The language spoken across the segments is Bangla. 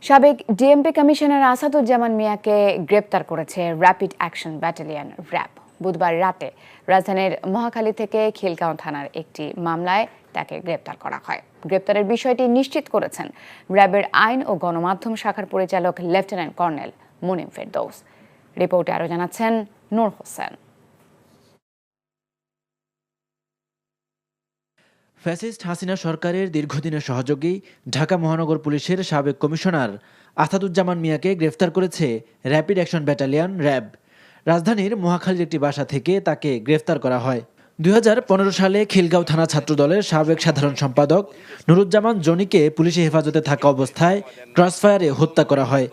সাবেক ডিএমপি কমিশনার আসাদুজ্জামান মিয়াকে গ্রেপ্তার করেছে র্যাপিড অ্যাকশন ব্যাটালিয়ন র্যাব। বুধবার রাতে রাজধানীর মহাখালী থেকে খিলগাঁও থানার একটি মামলায় তাকে গ্রেপ্তার করা হয়। গ্রেপ্তারের বিষয়টি নিশ্চিত করেছেন র্যাবের আইন ও গণমাধ্যম শাখার পরিচালক লেফটেন্যান্ট কর্নেল মুনিম ফেরদৌস। রিপোর্টে আরও জানাচ্ছেন নূর হোসেন। ফ্যাসিস্ট হাসিনা সরকারের দীর্ঘদিনের সহযোগী ঢাকা মহানগর পুলিশের সাবেক কমিশনার আসাদুজ্জামান মিয়াকে গ্রেফতার করেছে র্যাপিড অ্যাকশন ব্যাটালিয়ন র্যাব। রাজধানীর মহাখালীর একটি বাসা থেকে তাকে গ্রেফতার করা হয়। 2015 সালে খিলগাঁও থানা ছাত্রদলের সাবেক সাধারণ সম্পাদক নুরুজ্জামান জনিকে পুলিশি হেফাজতে থাকা অবস্থায় ক্রসফায়ারে হত্যা করা হয়।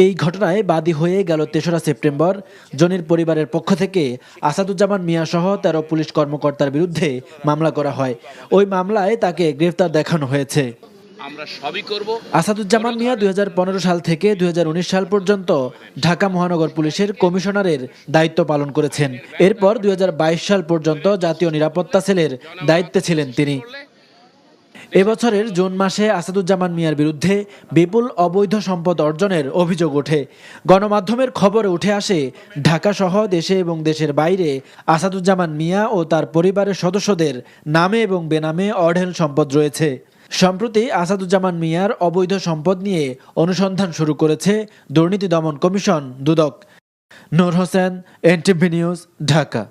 এই ঘটনায় বাদী হয়ে গেল 3রা সেপ্টেম্বর জনির পরিবারের পক্ষ থেকে আসাদুজ্জামান মিয়া সহ 13 পুলিশ কর্মকর্তার বিরুদ্ধে মামলা করা হয়। ওই মামলায় তাকে গ্রেফতার দেখানো হয়েছে। আসাদুজ্জামান মিয়া 2015 সাল থেকে 2019 সাল পর্যন্ত ঢাকা মহানগর পুলিশের কমিশনারের দায়িত্ব পালন করেছেন। এরপর 2022 সাল পর্যন্ত জাতীয় নিরাপত্তা সেলের দায়িত্বে ছিলেন তিনি। এবছরের জুন মাসে আসাদুজ্জামান মিয়ার বিরুদ্ধে বিপুল অবৈধ সম্পদ অর্জনের অভিযোগ ওঠে। গণমাধ্যমের খবরে উঠে আসে ঢাকা সহ দেশে এবং দেশের বাইরে আসাদুজ্জামান মিয়া ও তার পরিবারের সদস্যদের নামে এবং বেনামে অঢেল সম্পদ রয়েছে। সম্প্রতি আসাদুজ্জামান মিয়ার অবৈধ সম্পদ নিয়ে অনুসন্ধান শুরু করেছে দুর্নীতি দমন কমিশন দুদক। নূর হোসেন, এনটিভি নিউজ, ঢাকা।